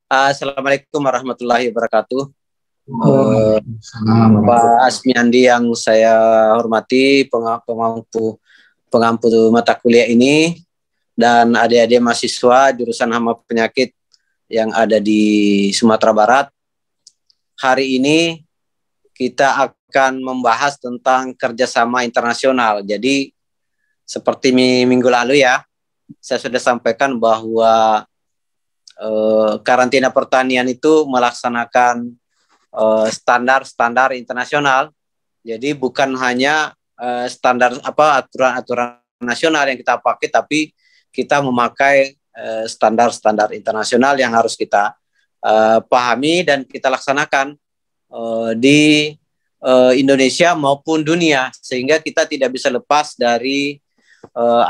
Assalamualaikum warahmatullahi wabarakatuh. Waalaikumsalam. Pak Asmiandi yang saya hormati, pengampu mata kuliah ini, dan adik-adik mahasiswa jurusan hama penyakit yang ada di Sumatera Barat. Hari ini kita akan membahas tentang kerjasama internasional. Jadi seperti minggu lalu ya, saya sudah sampaikan bahwa karantina pertanian itu melaksanakan standar-standar internasional. Jadi bukan hanya aturan-aturan nasional yang kita pakai, tapi kita memakai standar-standar internasional yang harus kita pahami dan kita laksanakan di Indonesia maupun dunia, sehingga kita tidak bisa lepas dari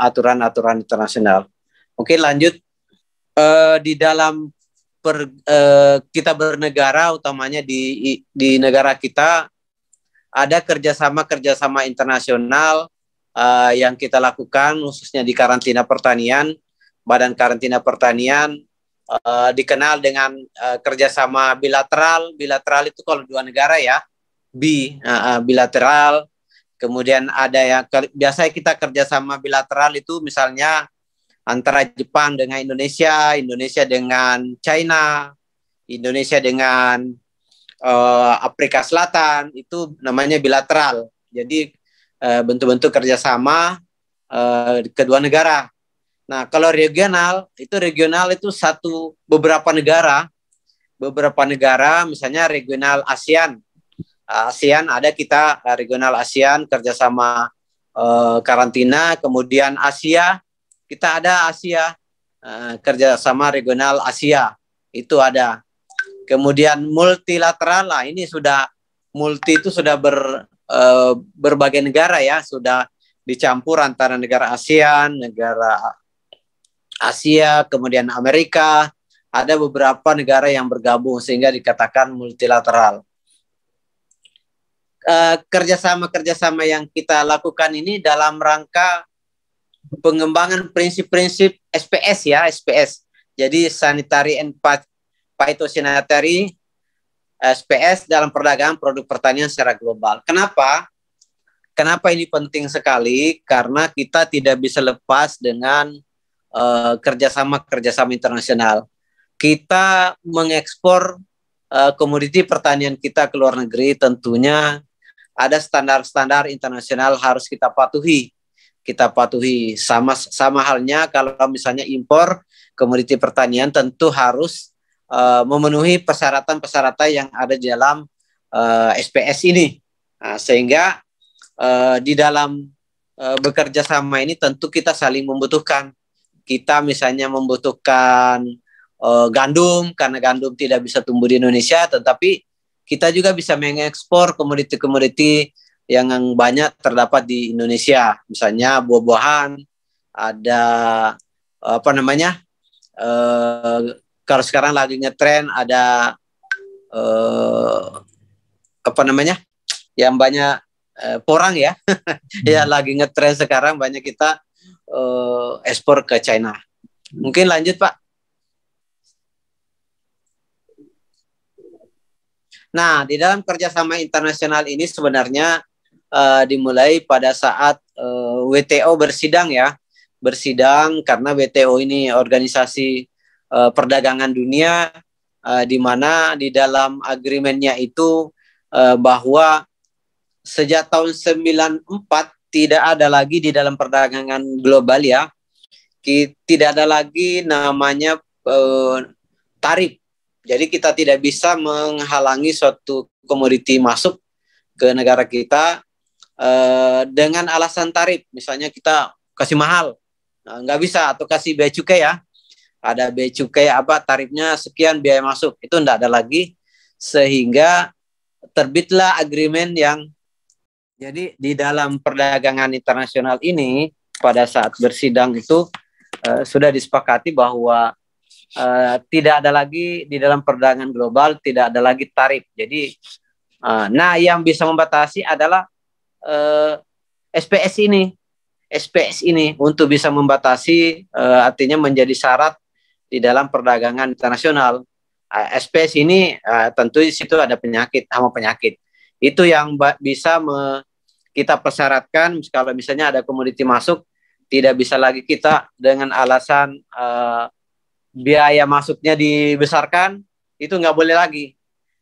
aturan-aturan internasional. Oke, lanjut. Di dalam kita bernegara, utamanya di negara kita, ada kerjasama internasional yang kita lakukan, khususnya di karantina pertanian. Badan karantina pertanian dikenal dengan kerjasama bilateral. Bilateral itu kalau dua negara ya, bilateral. Kemudian ada yang biasanya kita kerjasama bilateral itu misalnya antara Jepang dengan Indonesia, Indonesia dengan China, Indonesia dengan Afrika Selatan, itu namanya bilateral. Jadi bentuk-bentuk kerjasama kedua negara. Nah, kalau regional itu beberapa negara, misalnya regional ASEAN. ASEAN ada kita regional ASEAN kerjasama karantina, kemudian Asia. Kita ada Asia, kerjasama regional Asia, itu ada. Kemudian multilateral, ini sudah multi itu sudah berbagai negara ya, sudah dicampur antara negara ASEAN, negara Asia, kemudian Amerika, ada beberapa negara yang bergabung sehingga dikatakan multilateral. Kerjasama yang kita lakukan ini dalam rangka pengembangan prinsip-prinsip SPS ya, SPS. Jadi sanitary and phytosanitary, SPS dalam perdagangan produk pertanian secara global. Kenapa ini penting sekali? Karena kita tidak bisa lepas dengan kerjasama internasional. Kita mengekspor komoditi pertanian kita ke luar negeri, tentunya ada standar-standar internasional harus kita patuhi. Sama halnya kalau misalnya impor komoditi pertanian, tentu harus memenuhi persyaratan-persyaratan yang ada di dalam SPS ini. Nah, sehingga di dalam bekerja sama ini tentu kita saling membutuhkan. Kita misalnya membutuhkan gandum, karena gandum tidak bisa tumbuh di Indonesia, tetapi kita juga bisa mengekspor komoditi-komoditi yang banyak terdapat di Indonesia, misalnya buah-buahan, ada kalau sekarang lagi ngetren ada yang banyak porang ya, ya lagi ngetren sekarang, banyak kita ekspor ke China. Mungkin lanjut Pak. Nah, di dalam kerjasama internasional ini sebenarnya dimulai pada saat WTO bersidang karena WTO ini organisasi perdagangan dunia, di mana di dalam agreementnya itu bahwa sejak tahun 94 tidak ada lagi di dalam perdagangan global ya, tidak ada lagi namanya tarif. Jadi kita tidak bisa menghalangi suatu komoditi masuk ke negara kita dengan alasan tarif. Misalnya kita kasih mahal, nggak bisa, atau kasih bea cukai ya. Ada bea cukai tarifnya sekian biaya masuk, itu nggak ada lagi, sehingga terbitlah agreement yang jadi di dalam perdagangan internasional ini pada saat bersidang itu sudah disepakati bahwa tidak ada lagi di dalam perdagangan global, tidak ada lagi tarif. Jadi yang bisa membatasi adalah SPS ini untuk bisa membatasi, artinya menjadi syarat di dalam perdagangan internasional. SPS ini tentu di situ ada penyakit, hama penyakit. Itu yang bisa kita persyaratkan kalau misalnya ada komoditi masuk, tidak bisa lagi kita dengan alasan biaya masuknya dibesarkan, itu nggak boleh lagi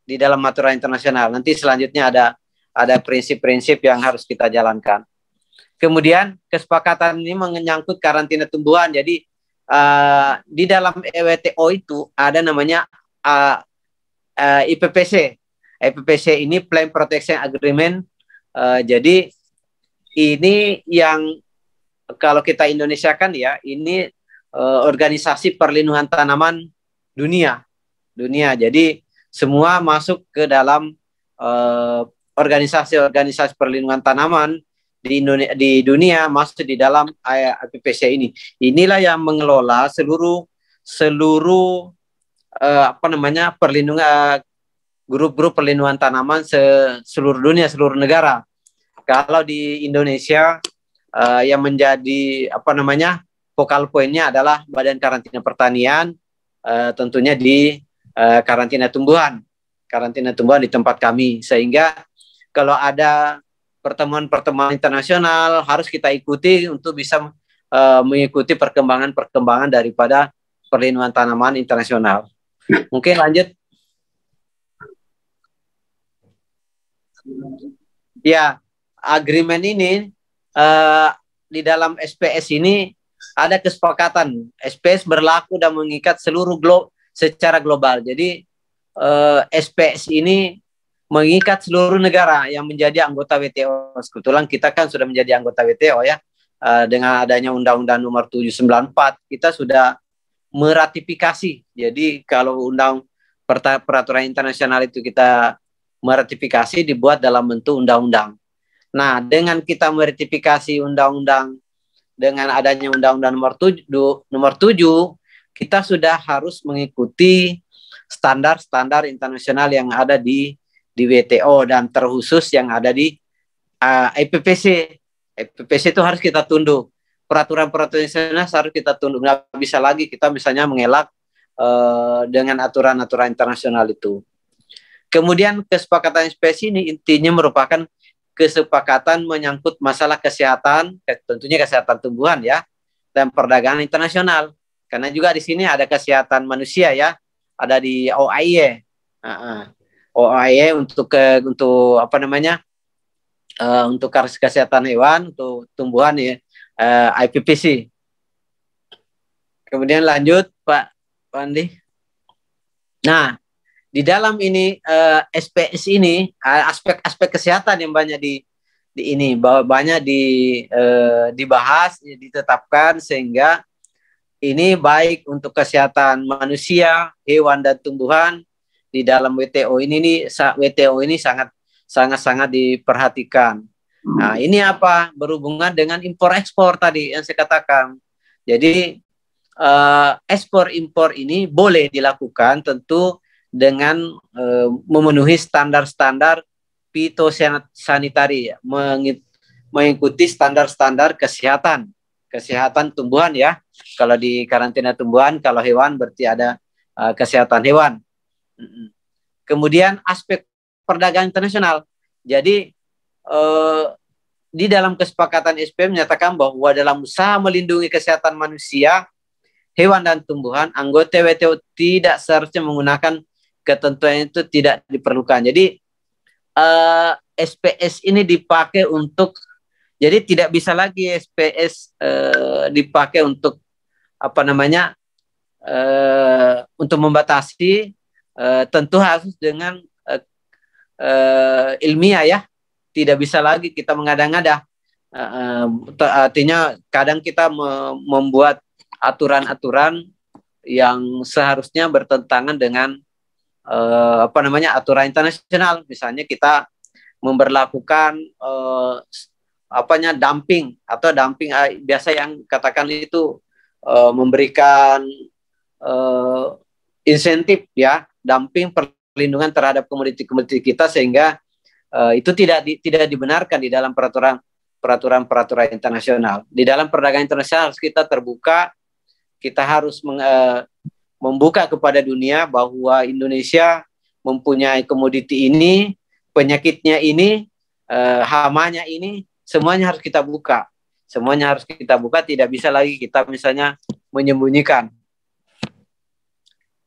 di dalam aturan internasional. Nanti selanjutnya ada prinsip-prinsip yang harus kita jalankan. Kemudian kesepakatan ini menyangkut karantina tumbuhan. Jadi di dalam WTO itu ada namanya IPPC. IPPC ini Plant Protection Agreement. Jadi ini yang kalau kita Indonesia kan ya, ini organisasi perlindungan tanaman dunia. Jadi semua masuk ke dalam organisasi-organisasi perlindungan tanaman di dunia masuk di dalam IPPC ini. Inilah yang mengelola seluruh perlindungan grup-grup perlindungan tanaman seluruh dunia, seluruh negara. Kalau di Indonesia yang menjadi focal pointnya adalah Badan Karantina Pertanian, tentunya di karantina tumbuhan di tempat kami, sehingga kalau ada pertemuan-pertemuan internasional harus kita ikuti untuk bisa mengikuti perkembangan daripada perlindungan tanaman internasional. Mungkin lanjut. Ya, agreement ini di dalam SPS ini ada kesepakatan. SPS berlaku dan mengikat seluruh secara global. Jadi SPS ini mengikat seluruh negara yang menjadi anggota WTO. Kebetulan kita kan sudah menjadi anggota WTO ya. Dengan adanya Undang-Undang Nomor 794 kita sudah meratifikasi. Jadi kalau peraturan internasional itu kita meratifikasi dibuat dalam bentuk undang-undang. Nah, dengan kita meratifikasi undang-undang dengan adanya Undang-Undang Nomor 7, kita sudah harus mengikuti standar-standar internasional yang ada di WTO dan terkhusus yang ada di IPPC. IPPC itu harus kita tunduk. Peraturan-peraturan internasional harus kita tunduk. Nggak bisa lagi kita misalnya mengelak dengan aturan-aturan internasional itu. Kemudian kesepakatan SPS ini intinya merupakan kesepakatan menyangkut masalah kesehatan, tentunya kesehatan tumbuhan ya, dan perdagangan internasional. Karena juga di sini ada kesehatan manusia ya, ada di OIE. OIE untuk untuk kesehatan hewan, untuk tumbuhan ya, IPPC. Kemudian lanjut Pak Andi. Nah, di dalam ini SPS ini aspek-aspek kesehatan yang banyak dibahas, ditetapkan, sehingga ini baik untuk kesehatan manusia, hewan dan tumbuhan di dalam WTO ini sangat diperhatikan. Nah, ini apa? Berhubungan dengan impor ekspor tadi yang saya katakan. Jadi ekspor impor ini boleh dilakukan tentu dengan memenuhi standar-standar fitosanitari, mengikuti standar-standar kesehatan tumbuhan ya. Kalau di karantina tumbuhan, kalau hewan berarti ada kesehatan hewan. Kemudian aspek perdagangan internasional. Jadi di dalam kesepakatan SP menyatakan bahwa dalam usaha melindungi kesehatan manusia, hewan dan tumbuhan, anggota WTO tidak seharusnya menggunakan ketentuan itu tidak diperlukan. Jadi SPS ini dipakai untuk, jadi tidak bisa lagi SPS dipakai untuk untuk membatasi, tentu harus dengan ilmiah ya. Tidak bisa lagi kita mengada-ngada. Artinya kadang kita membuat aturan-aturan yang seharusnya bertentangan dengan aturan internasional. Misalnya kita memberlakukan dumping biasa yang katakan itu memberikan insentif ya, dumping, perlindungan terhadap komoditi-komoditi kita, sehingga itu tidak dibenarkan di dalam peraturan internasional. Di dalam perdagangan internasional kita terbuka, kita harus membuka kepada dunia bahwa Indonesia mempunyai komoditi ini, penyakitnya ini, hamanya ini, semuanya harus kita buka. Semuanya harus kita buka, tidak bisa lagi kita misalnya menyembunyikan.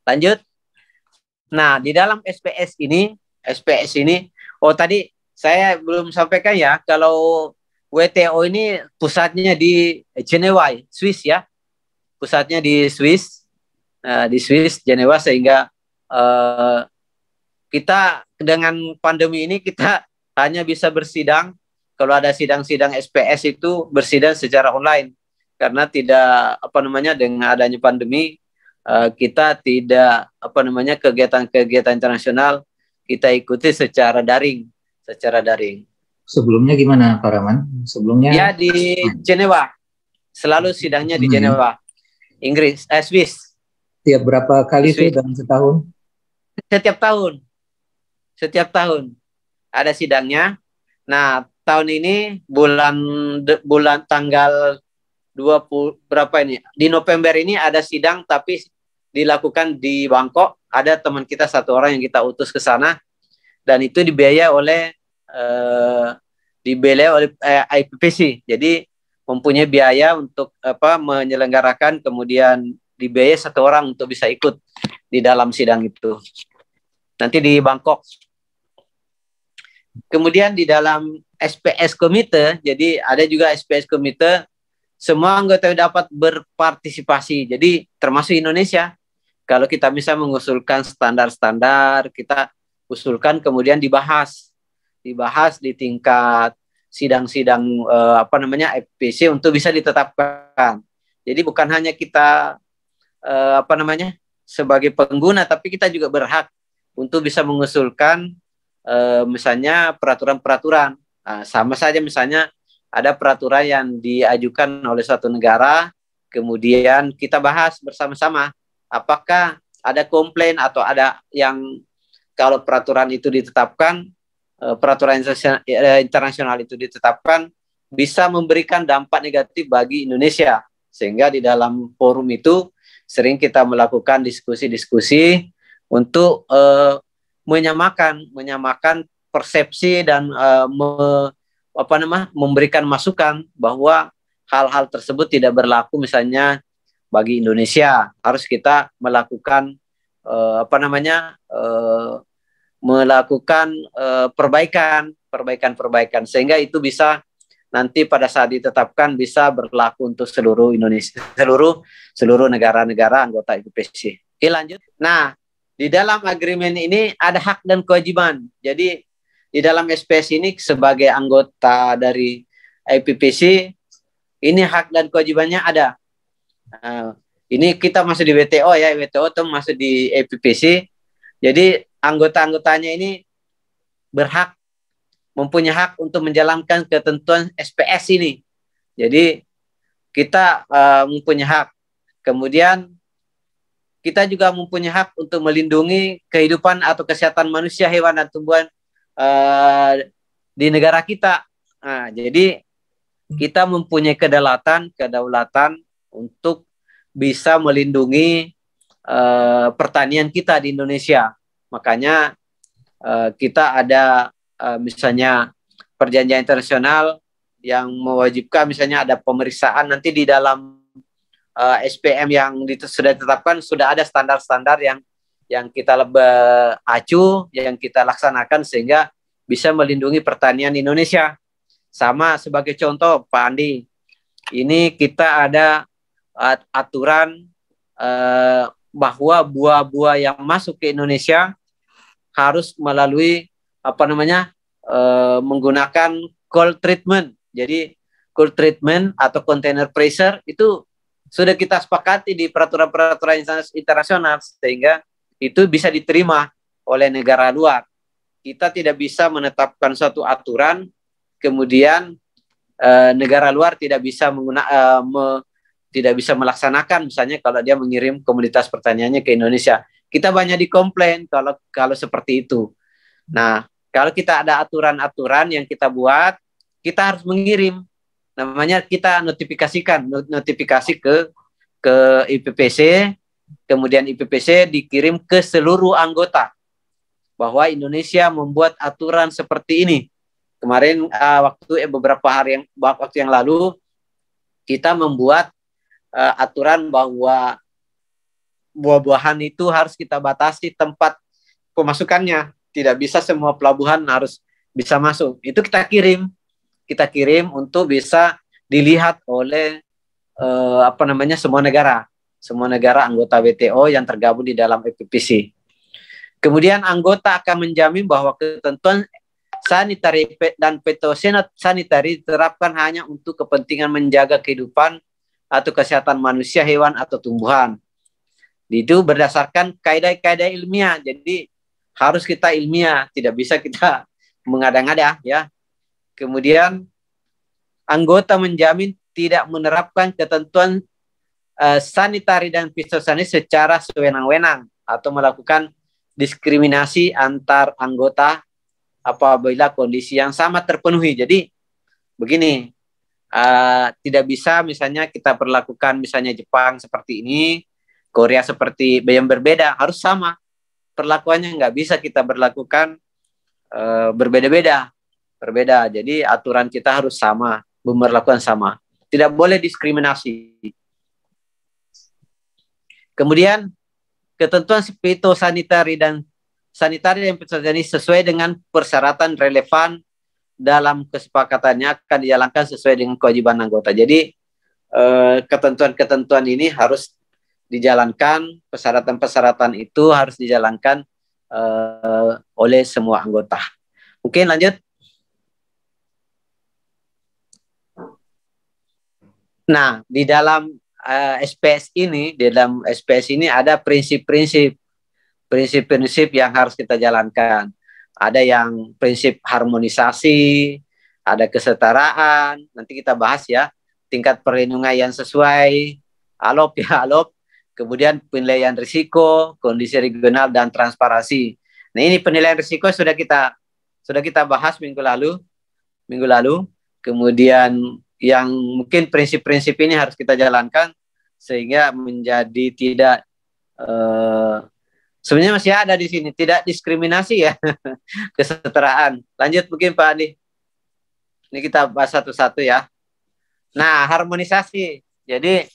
Lanjut. Nah, di dalam SPS ini, oh tadi saya belum sampaikan ya, kalau WTO ini pusatnya di Jenewa, Swiss ya. Pusatnya di Swiss, Jenewa, sehingga kita dengan pandemi ini kita hanya bisa bersidang. Kalau ada sidang-sidang SPS itu bersidang secara online, karena tidak dengan adanya pandemi kita tidak kegiatan-kegiatan internasional kita ikuti secara daring. Sebelumnya gimana Pak Rahman? Sebelumnya ya di Jenewa, selalu sidangnya di Jenewa, Inggris, Swiss. Tiap berapa kali itu dalam setahun? Setiap tahun ada sidangnya. Nah, tahun ini bulan tanggal 20 berapa ini? Di November ini ada sidang, tapi dilakukan di Bangkok. Ada teman kita satu orang yang kita utus ke sana, dan itu dibiayai oleh IPPC. Jadi mempunyai biaya untuk menyelenggarakan, kemudian dibiayai satu orang untuk bisa ikut di dalam sidang itu. Nanti di Bangkok. Kemudian di dalam SPS Komite, jadi ada juga SPS Komite, semua anggota dapat berpartisipasi. Jadi termasuk Indonesia. Kalau kita bisa mengusulkan standar-standar, kita usulkan, kemudian dibahas di tingkat sidang-sidang IPPC untuk bisa ditetapkan. Jadi bukan hanya kita sebagai pengguna, tapi kita juga berhak untuk bisa mengusulkan misalnya peraturan-peraturan. Sama saja misalnya ada peraturan yang diajukan oleh suatu negara, kemudian kita bahas bersama-sama apakah ada komplain atau ada yang, kalau peraturan itu ditetapkan, peraturan internasional itu ditetapkan, bisa memberikan dampak negatif bagi Indonesia. Sehingga di dalam forum itu sering kita melakukan diskusi-diskusi untuk menyamakan persepsi dan memberikan masukan bahwa hal-hal tersebut tidak berlaku misalnya bagi Indonesia. Harus kita melakukan perbaikan sehingga itu bisa nanti pada saat ditetapkan bisa berlaku untuk seluruh Indonesia, seluruh negara-negara anggota IPPC. Oke, lanjut. Nah, di dalam agreement ini ada hak dan kewajiban. Jadi di dalam SPS ini sebagai anggota dari IPPC, ini hak dan kewajibannya ada. Ini kita masuk di WTO ya, WTO itu masuk di IPPC. Jadi anggota-anggotanya ini mempunyai hak untuk menjalankan ketentuan SPS ini. Jadi kita mempunyai hak. Kemudian kita juga mempunyai hak untuk melindungi kehidupan atau kesehatan manusia, hewan, dan tumbuhan di negara kita. Nah, jadi kita mempunyai kedaulatan untuk bisa melindungi pertanian kita di Indonesia. Makanya kita ada misalnya perjanjian internasional yang mewajibkan, misalnya ada pemeriksaan nanti di dalam SPM yang sudah ditetapkan, sudah ada standar-standar yang kita acu, yang kita laksanakan sehingga bisa melindungi pertanian Indonesia. Sama sebagai contoh Pak Andi, ini kita ada aturan bahwa buah-buah yang masuk ke Indonesia harus melalui menggunakan cold treatment. Jadi cold treatment atau container pressure itu sudah kita sepakati di peraturan-peraturan internasional sehingga itu bisa diterima oleh negara luar. Kita tidak bisa menetapkan suatu aturan kemudian negara luar tidak bisa tidak bisa melaksanakan, misalnya kalau dia mengirim komoditas pertaniannya ke Indonesia. Kita banyak dikomplain kalau seperti itu. Nah, kalau kita ada aturan-aturan yang kita buat, kita harus mengirim. Namanya kita notifikasi ke IPPC, kemudian IPPC dikirim ke seluruh anggota bahwa Indonesia membuat aturan seperti ini. Kemarin beberapa waktu yang lalu kita membuat aturan bahwa buah-buahan itu harus kita batasi tempat pemasukannya. Tidak bisa semua pelabuhan harus bisa masuk. Itu kita kirim untuk bisa dilihat oleh semua negara anggota WTO yang tergabung di dalam IPPC. Kemudian anggota akan menjamin bahwa ketentuan sanitari dan fitosanitari diterapkan hanya untuk kepentingan menjaga kehidupan atau kesehatan manusia, hewan, atau tumbuhan. Itu berdasarkan kaidah-kaidah ilmiah. Jadi harus kita ilmiah, tidak bisa kita mengada-ngada ya. Kemudian anggota menjamin tidak menerapkan ketentuan sanitari dan fitosanitari secara sewenang-wenang atau melakukan diskriminasi antar anggota apabila kondisi yang sama terpenuhi. Jadi begini, tidak bisa misalnya kita perlakukan misalnya Jepang seperti ini, Korea seperti yang berbeda, harus sama perlakuannya, nggak bisa kita berlakukan berbeda. Jadi aturan kita harus sama, memperlakukan sama, tidak boleh diskriminasi. Kemudian ketentuan fitosanitari dan fitosanitari sesuai dengan persyaratan relevan dalam kesepakatannya akan dijalankan sesuai dengan kewajiban anggota. Jadi ketentuan-ketentuan ini harus dijalankan, persyaratan-persyaratan itu harus dijalankan oleh semua anggota. Mungkin lanjut. Nah, di dalam SPS ini ada prinsip-prinsip yang harus kita jalankan. Ada yang prinsip harmonisasi, ada kesetaraan, nanti kita bahas ya, tingkat perlindungan yang sesuai, ALOP, kemudian penilaian risiko, kondisi regional, dan transparansi. Nah, ini penilaian risiko sudah kita bahas minggu lalu. Kemudian yang mungkin prinsip-prinsip ini harus kita jalankan sehingga menjadi tidak sebenarnya masih ada di sini, tidak diskriminasi ya, kesetaraan. Lanjut mungkin Pak Andi. Ini kita bahas satu-satu ya. Nah, harmonisasi. Jadi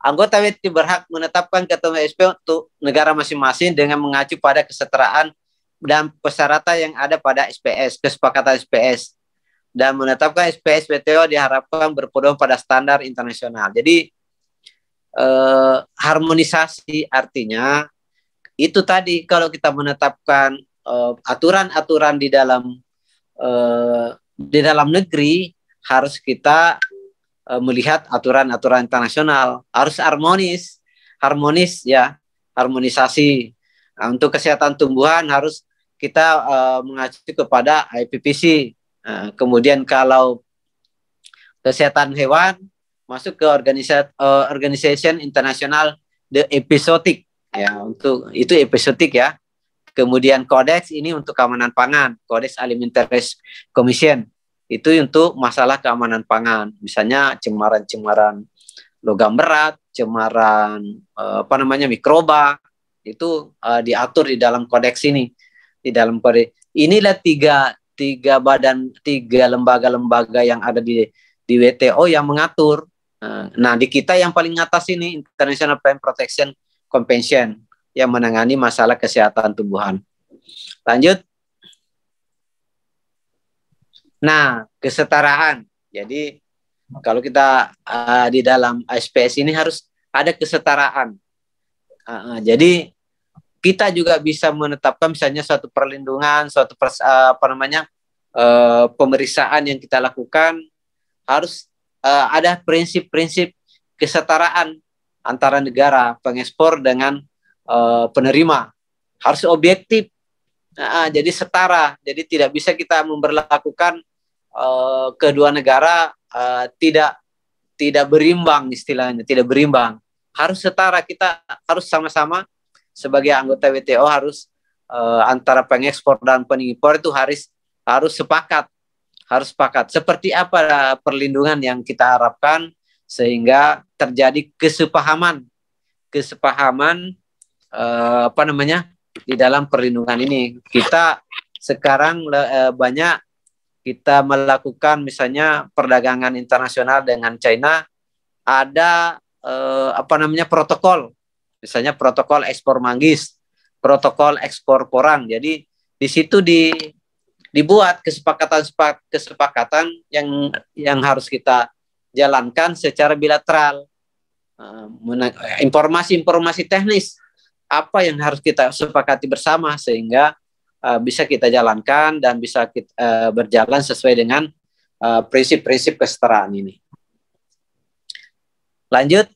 anggota WTO berhak menetapkan ketentuan SP untuk negara masing-masing dengan mengacu pada kesetaraan dan persyaratan yang ada pada SPS, kesepakatan SPS. Dan menetapkan SPS WTO diharapkan berpedoman pada standar internasional. Jadi harmonisasi artinya itu tadi, kalau kita menetapkan aturan-aturan di dalam negeri, harus kita melihat aturan-aturan internasional, harus harmonis ya, harmonisasi. Nah, untuk kesehatan tumbuhan harus kita mengacu kepada IPPC. Kemudian kalau kesehatan hewan masuk ke Organisation International the Epizootic ya, untuk itu epizootic ya. Kemudian kodeks ini untuk keamanan pangan, Kodeks Alimentaries Commission itu untuk masalah keamanan pangan, misalnya cemaran logam berat, cemaran mikroba, itu diatur di dalam kodeks ini. Di dalam kodeks inilah tiga lembaga-lembaga yang ada di WTO yang mengatur. Nah, di kita yang paling atas ini International Plant Protection Convention yang menangani masalah kesehatan tumbuhan. Lanjut. Nah, kesetaraan. Jadi kalau kita di dalam SPS ini harus ada kesetaraan. Jadi kita juga bisa menetapkan misalnya suatu perlindungan, suatu pemeriksaan yang kita lakukan, harus ada prinsip-prinsip kesetaraan antara negara pengekspor dengan penerima, harus objektif. Jadi setara, jadi tidak bisa kita memperlakukan kedua negara tidak berimbang, istilahnya tidak berimbang, harus setara. Kita harus sama-sama sebagai anggota WTO harus antara pengekspor dan pengimpor itu harus sepakat seperti apa perlindungan yang kita harapkan sehingga terjadi kesepahaman kesepahaman di dalam perlindungan ini. Kita sekarang banyak kita melakukan misalnya perdagangan internasional dengan China, ada protokol, misalnya protokol ekspor manggis, protokol ekspor porang. Jadi di situ dibuat kesepakatan yang harus kita jalankan secara bilateral. Informasi teknis apa yang harus kita sepakati bersama sehingga bisa kita jalankan dan bisa kita berjalan sesuai dengan prinsip-prinsip kesetaraan ini. Lanjut.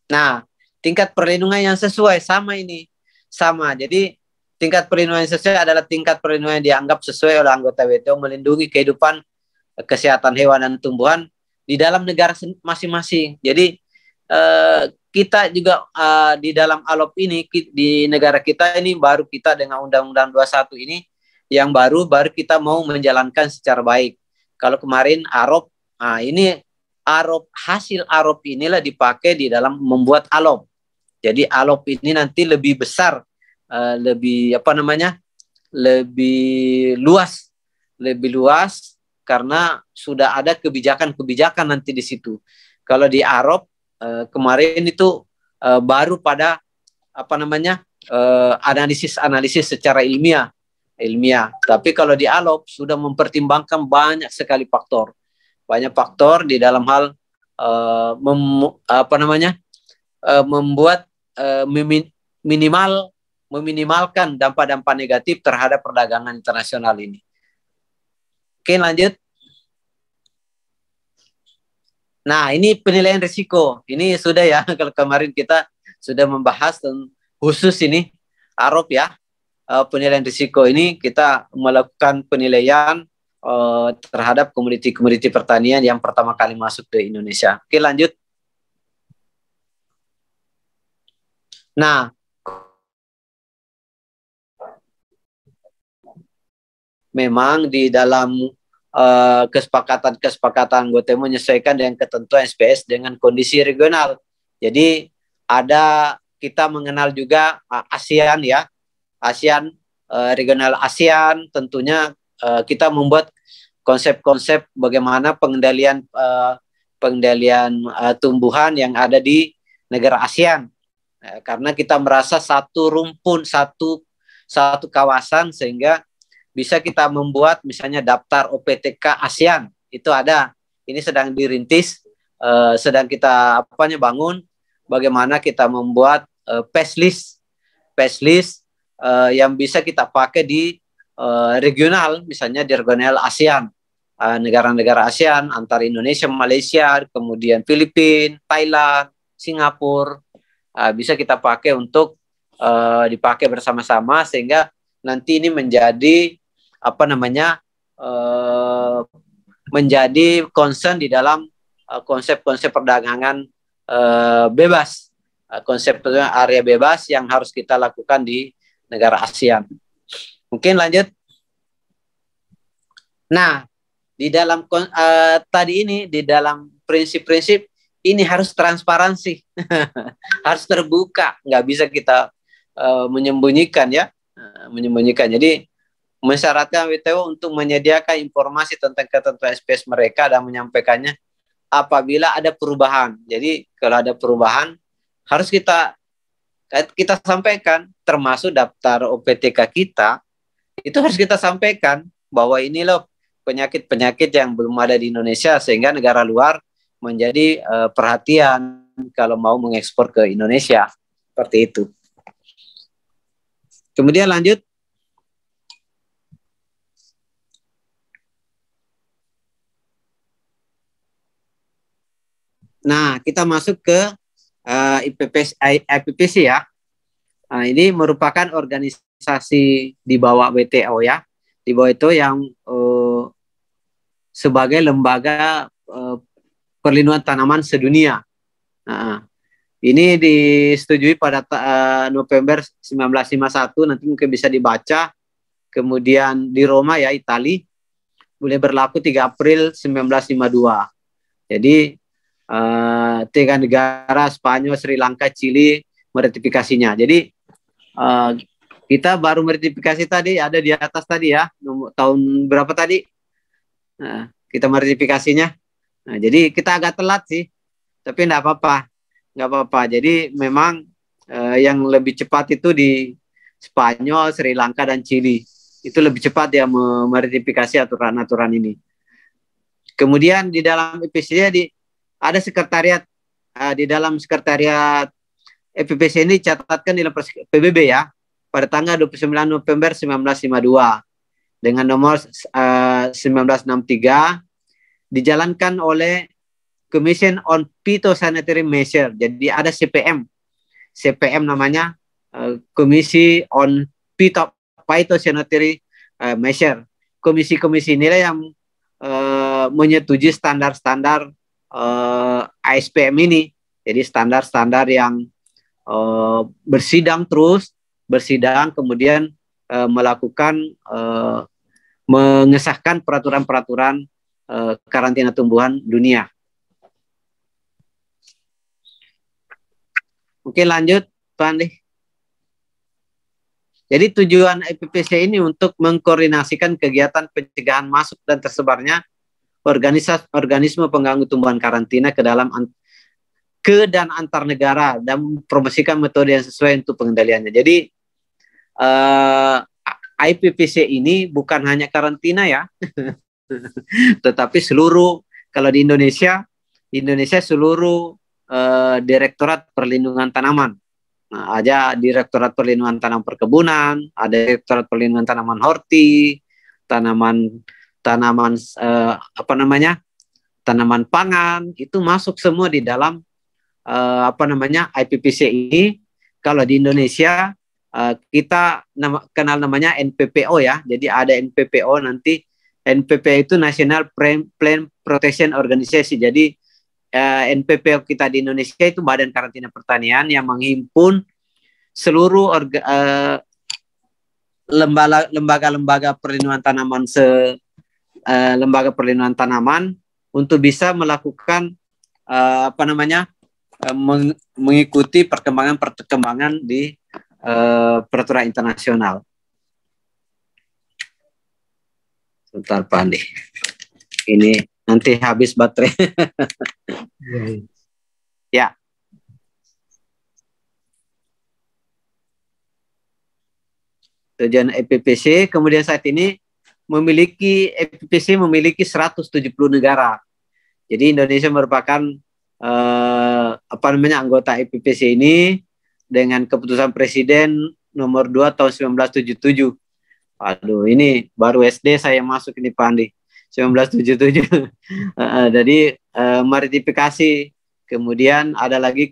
Nah, tingkat perlindungan yang sesuai sama. Jadi tingkat perlindungan yang sesuai adalah tingkat perlindungan yang dianggap sesuai oleh anggota WTO melindungi kehidupan, kesehatan hewan dan tumbuhan di dalam negara masing-masing. Jadi kita juga di dalam ALOP ini, di negara kita ini baru kita dengan Undang-Undang 21 ini yang baru kita mau menjalankan secara baik. Kalau kemarin AROP, ini hasil AROP inilah dipakai di dalam membuat ALOP. Jadi ALOP ini nanti lebih besar, lebih luas karena sudah ada kebijakan nanti di situ. Kalau di AROP kemarin itu baru pada analisis secara ilmiah. Tapi kalau di ALOP sudah mempertimbangkan banyak sekali faktor di dalam hal membuat meminimalkan dampak-dampak negatif terhadap perdagangan internasional ini. Oke, lanjut. Nah, ini penilaian risiko. Ini sudah ya, kalau kemarin kita sudah membahas khusus ini AROP ya. Penilaian risiko ini kita melakukan penilaian terhadap komoditi pertanian yang pertama kali masuk ke Indonesia. Oke, lanjut. Nah, memang di dalam kesepakatan anggota menyesuaikan dengan ketentuan SPS dengan kondisi regional. Jadi kita mengenal juga ASEAN ya, regional ASEAN. Tentunya kita membuat konsep-konsep bagaimana pengendalian tumbuhan yang ada di negara ASEAN. Karena kita merasa satu rumpun, satu kawasan sehingga bisa kita membuat misalnya daftar OPTK ASEAN, itu ada. Ini sedang dirintis, sedang kita bangun bagaimana kita membuat pass list yang bisa kita pakai di regional, misalnya di regional ASEAN, negara-negara ASEAN antara Indonesia, Malaysia, kemudian Filipina, Thailand, Singapura, bisa kita pakai untuk dipakai bersama-sama sehingga nanti ini menjadi menjadi concern di dalam konsep-konsep perdagangan bebas, konsep area bebas yang harus kita lakukan di negara ASEAN. Mungkin lanjut. Nah, di dalam di dalam prinsip-prinsip ini harus transparansi, harus terbuka, nggak bisa kita menyembunyikan ya, Jadi mensyaratkan WTO untuk menyediakan informasi tentang ketentuan SPS mereka dan menyampaikannya apabila ada perubahan. Jadi kalau ada perubahan harus kita sampaikan, termasuk daftar OPTK kita itu harus kita sampaikan bahwa ini loh penyakit-penyakit yang belum ada di Indonesia sehingga negara luar menjadi perhatian kalau mau mengekspor ke Indonesia, seperti itu. Kemudian lanjut. Nah, kita masuk ke IPPC ya. Nah, ini merupakan organisasi di bawah WTO ya. Di bawah itu yang sebagai lembaga perlindungan tanaman sedunia. Nah, ini disetujui pada November 1951, nanti mungkin bisa dibaca. Kemudian di Roma ya, Italia, boleh berlaku 3 April 1952. Jadi tiga negara Spanyol, Sri Lanka, Chili meratifikasinya. Jadi kita baru meratifikasi tadi, ada di atas tadi ya, tahun berapa tadi kita meratifikasinya. Nah, jadi kita agak telat sih, tapi nggak apa-apa, nggak apa-apa. Jadi memang yang lebih cepat itu di Spanyol, Sri Lanka, dan Chili. Itu lebih cepat ya meratifikasi aturan-aturan ini. Kemudian di dalam IPPC ada sekretariat. Di dalam sekretariat IPPC ini catatkan di dalam PBB ya, pada tanggal 29 November 1952 dengan nomor 1963, dijalankan oleh Commission on Phytosanitary Measure. Jadi ada CPM namanya, Komisi on Phytosanitary Measure. Komisi-komisi inilah yang menyetujui standar-standar ASPM ini. Jadi standar-standar yang bersidang kemudian melakukan mengesahkan peraturan-peraturan karantina tumbuhan dunia. Oke, lanjut Pak Andi. Jadi tujuan IPPC ini untuk mengkoordinasikan kegiatan pencegahan masuk dan tersebarnya organisme pengganggu tumbuhan karantina ke dan antar negara dan mempromosikan metode yang sesuai untuk pengendaliannya. Jadi IPPC ini bukan hanya karantina ya, tetapi seluruh, kalau di Indonesia seluruh Direktorat Perlindungan Tanaman. Nah, ada Direktorat Perlindungan Tanaman Perkebunan, ada Direktorat Perlindungan Tanaman Horti, tanaman tanaman pangan, itu masuk semua di dalam IPPC ini. Kalau di Indonesia kita kenal namanya NPPO ya. Jadi ada NPPO, nanti NPPO itu National Plant Protection Organization. Jadi NPPO kita di Indonesia itu Badan Karantina Pertanian yang menghimpun seluruh lembaga perlindungan tanaman lembaga perlindungan tanaman untuk bisa melakukan mengikuti perkembangan di peraturan internasional. Sebentar Pak Andi, ini nanti habis baterai. Ya. Tujuan IPPC kemudian saat ini IPPC memiliki 170 negara. Jadi Indonesia merupakan anggota IPPC ini dengan keputusan Presiden nomor 2 tahun 1977. Aduh, ini baru SD saya masuk ini Pak Andi. 1977. Jadi meratifikasi, kemudian ada lagi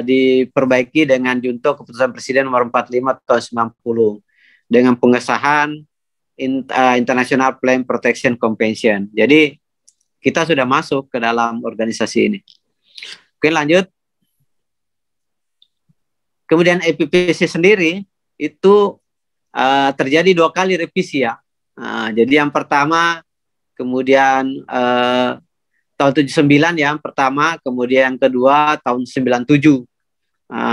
diperbaiki dengan junto keputusan Presiden nomor 45 tahun 90 dengan pengesahan International Plant Protection Convention. Jadi kita sudah masuk ke dalam organisasi ini. Oke, lanjut. Kemudian IPPC sendiri itu terjadi 2 kali revisi ya. Jadi yang pertama kemudian tahun 79 yang pertama, kemudian yang kedua tahun 97,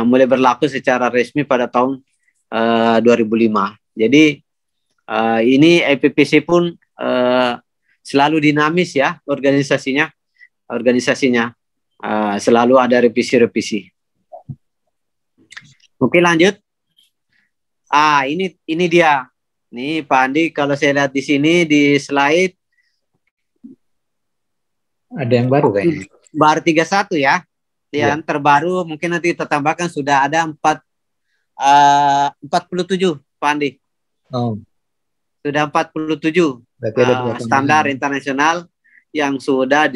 mulai berlaku secara resmi pada tahun 2005. Jadi ini IPPC pun selalu dinamis ya organisasinya selalu ada revisi-revisi. Oke, lanjut. Ini dia. Nih Pak Andi, kalau saya lihat di sini di slide ada yang baru kayaknya. Baru 31 ya. Yang terbaru mungkin nanti kita tambahkan sudah ada 47 Pak Andi. Oh. Sudah 47 standar internasional yang sudah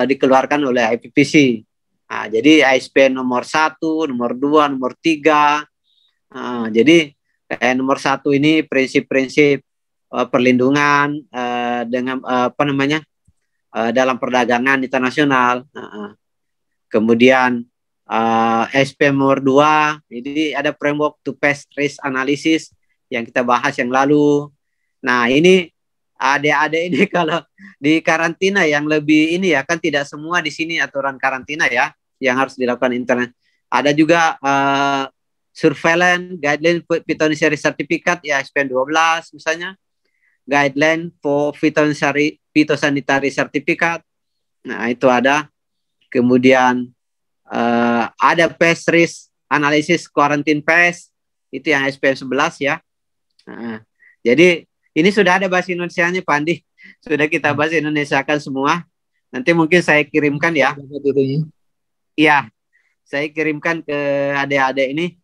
dikeluarkan oleh IPPC. Jadi ISPN nomor 1, nomor 2, nomor 3. Jadi nomor 1 ini prinsip-prinsip perlindungan dengan dalam perdagangan internasional. Kemudian SPM nomor 2, jadi ada framework to pest risk analysis yang kita bahas yang lalu. Nah, ini adik-adik ini kalau di karantina yang lebih ini ya, kan tidak semua di sini aturan karantina ya yang harus dilakukan internet. Ada juga surveillance guideline phytosanitary certificate ya SPM 12 misalnya, guideline for phytosanitary certificate. Nah, itu ada. Kemudian ada pest risk analysis quarantine pest, itu yang SPM 11 ya. Nah, jadi ini sudah ada bahasa Indonesianya, Pak Andi. Sudah kita bahasa Indonesiakan semua. Nanti mungkin saya kirimkan ya. Iya, saya kirimkan ke adik-adik ini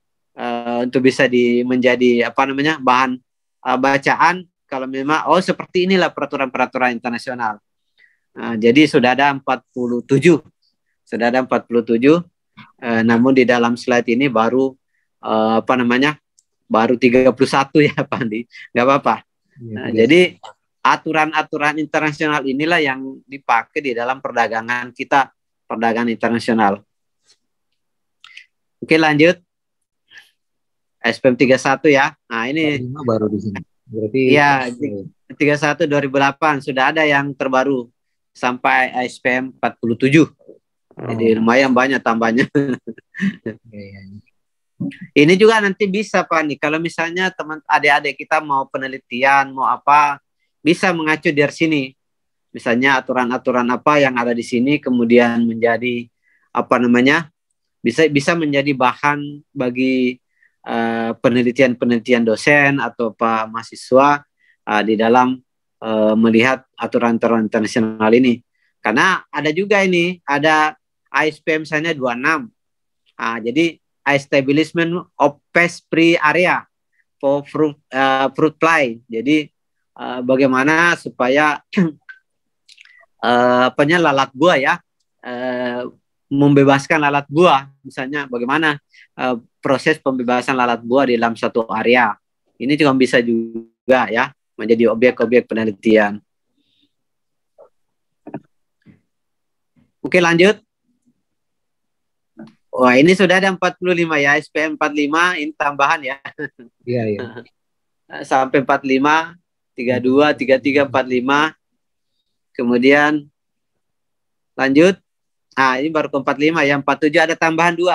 untuk bisa menjadi apa namanya bahan bacaan. Kalau memang seperti inilah peraturan-peraturan internasional. Jadi sudah ada 47. Sudah ada 47. Namun di dalam slide ini baru apa namanya? Baru 31 ya, Pak Andi. Enggak apa-apa. Jadi aturan-aturan internasional inilah yang dipakai di dalam perdagangan kita, perdagangan internasional. Oke, lanjut. SPM 31 ya. Nah, ini baru di sini. Berarti ya 31 2008 sudah ada yang terbaru sampai SPM 47. Jadi lumayan banyak tambahnya. Ini juga nanti bisa Pak nih, kalau misalnya teman adik-adik kita mau penelitian, mau apa, bisa mengacu dari sini. Misalnya aturan-aturan apa yang ada di sini, kemudian menjadi apa namanya, bisa menjadi bahan bagi penelitian-penelitian dosen atau Pak mahasiswa di dalam melihat aturan-aturan internasional ini. Karena ada juga ini, ada ISP misalnya 26. Jadi establishment of pest free area for fruit fly. Jadi bagaimana supaya lalat buah ya, membebaskan lalat buah, misalnya bagaimana proses pembebasan lalat buah di dalam satu area. Ini juga bisa juga ya menjadi objek-objek penelitian. Oke, lanjut. Wah, ini sudah ada 45 ya, SPM 45 ini tambahan ya. Iya, iya. Sampai 45, 32, 33, 45. Kemudian lanjut. Ini baru ke 45 ya, 47 ada tambahan 2.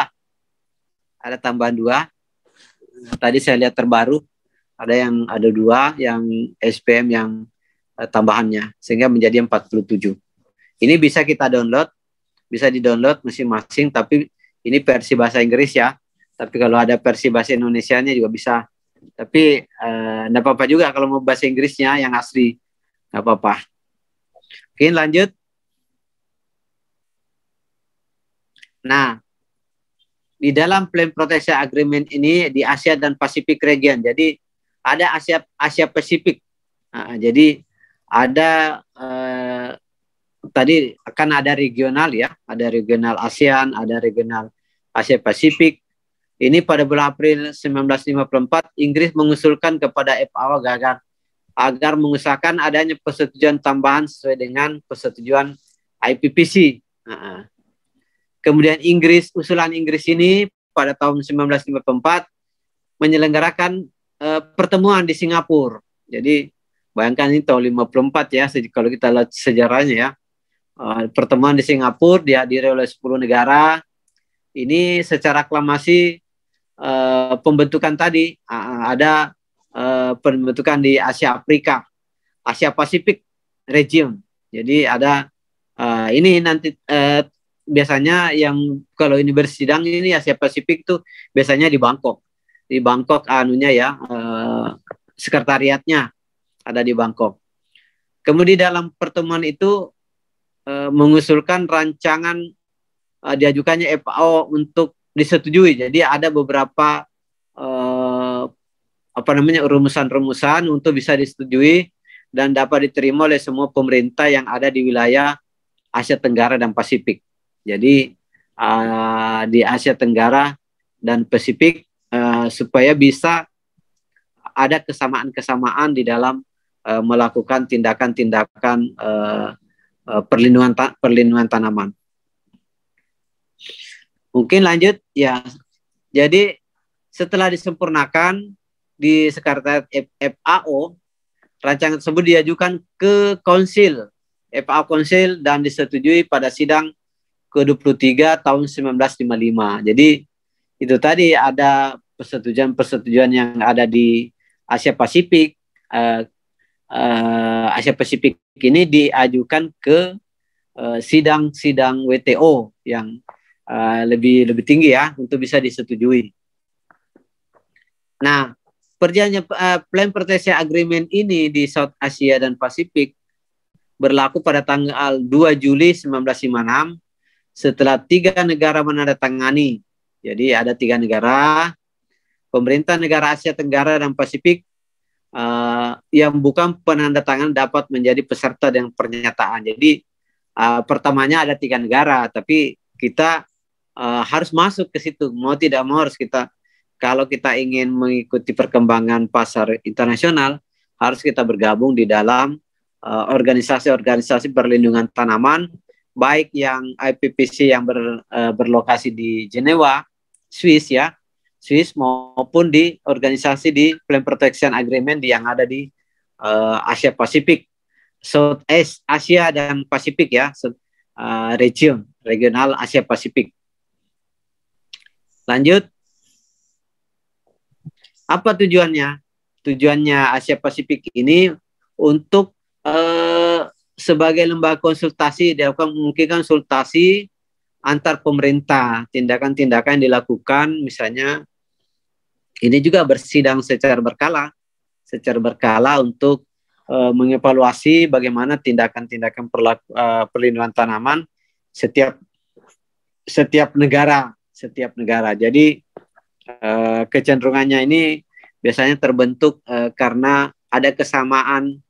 Ada tambahan 2. Tadi saya lihat terbaru ada 2 yang SPM yang tambahannya sehingga menjadi 47. Ini bisa kita download, bisa di-download masing-masing, tapi ini versi bahasa Inggris ya. Tapi kalau ada versi bahasa Indonesianya juga bisa. Tapi enggak apa-apa juga kalau mau bahasa Inggrisnya yang asli. Enggak apa-apa. Oke, lanjut. Nah, di dalam Plan Protection Agreement ini di Asia dan Pacific region. Jadi ada Asia Pasifik. Jadi ada tadi akan ada regional ya, ada regional ASEAN, ada regional Asia Pasifik. Ini pada bulan April 1954 Inggris mengusulkan kepada FAO agar mengusahakan adanya persetujuan tambahan sesuai dengan persetujuan IPPC. Kemudian usulan Inggris ini pada tahun 1954 menyelenggarakan pertemuan di Singapura. Jadi bayangkan ini tahun 54 ya, kalau kita lihat sejarahnya ya. Pertemuan di Singapura dihadiri oleh 10 negara. Ini secara aklamasi pembentukan tadi ada pembentukan di Asia Afrika, Asia Pasifik region. Jadi ada ini nanti biasanya yang kalau ini bersidang ini Asia Pasifik tuh biasanya di Bangkok. Di Bangkok anunya ya, sekretariatnya ada di Bangkok. Kemudian dalam pertemuan itu mengusulkan rancangan diajukannya FAO untuk disetujui. Jadi ada beberapa rumusan-rumusan untuk bisa disetujui dan dapat diterima oleh semua pemerintah yang ada di wilayah Asia Tenggara dan Pasifik. Jadi di Asia Tenggara dan Pasifik supaya bisa ada kesamaan-kesamaan di dalam melakukan tindakan-tindakan perlindungan tanaman. Mungkin lanjut ya. Jadi setelah disempurnakan di sekretariat FAO, rancangan tersebut diajukan ke konsil, FA konsil, dan disetujui pada sidang ke-23 tahun 1955. Jadi itu tadi ada persetujuan yang ada di Asia Pasifik. Asia Pasifik ini diajukan ke sidang-sidang WTO yang lebih tinggi ya untuk bisa disetujui. Nah, perjanjian Plan Protection Agreement ini di South Asia dan Pasifik berlaku pada tanggal 2 Juli 1956 setelah 3 negara menandatangani. Jadi ada 3 negara, pemerintah negara Asia Tenggara dan Pasifik yang bukan penandatangan dapat menjadi peserta dengan pernyataan. Jadi pertamanya ada 3 negara, tapi kita harus masuk ke situ. Mau tidak mau harus kita, kalau kita ingin mengikuti perkembangan pasar internasional, harus kita bergabung di dalam organisasi-organisasi perlindungan tanaman, baik yang IPPC yang berlokasi di Jenewa, Swiss ya, Swiss, maupun di organisasi di Plan Protection Agreement yang ada di Asia Pasifik, South East Asia dan Pasifik ya, regional Asia Pasifik. Lanjut. Apa tujuannya? Tujuannya Asia Pasifik ini untuk sebagai lembaga konsultasi, dilakukan mungkin konsultasi antar pemerintah, tindakan-tindakan yang dilakukan, misalnya ini juga bersidang secara berkala untuk mengevaluasi bagaimana tindakan-tindakan perlindungan tanaman setiap negara. Jadi kecenderungannya ini biasanya terbentuk karena ada kesamaan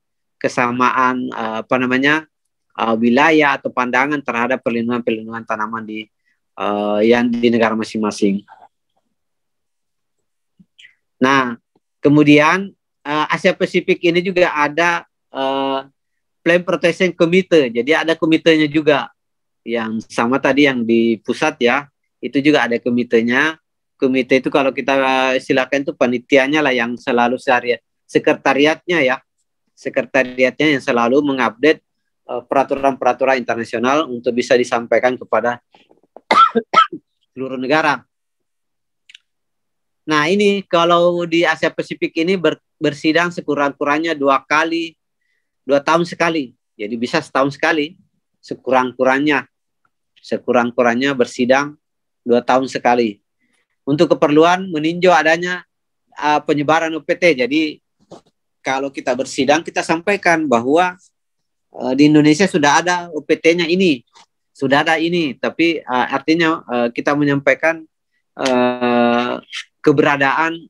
wilayah atau pandangan terhadap perlindungan tanaman yang di negara masing-masing. Nah, kemudian Asia Pasifik ini juga ada Plan Protection Committee. Jadi ada komitenya juga yang sama tadi yang di pusat ya. Itu juga ada komitenya. Komite itu kalau kita silakan itu panitianya lah yang selalu sekretariatnya ya. Sekretariatnya yang selalu mengupdate peraturan-peraturan internasional untuk bisa disampaikan kepada seluruh negara. Nah ini kalau di Asia Pasifik ini bersidang sekurang-kurangnya 2 tahun sekali. Jadi bisa setahun sekali sekurang-kurangnya bersidang 2 tahun sekali. Untuk keperluan meninjau adanya penyebaran UPT. Jadi kalau kita bersidang kita sampaikan bahwa di Indonesia sudah ada UPT-nya ini, tapi artinya kita menyampaikan keberadaan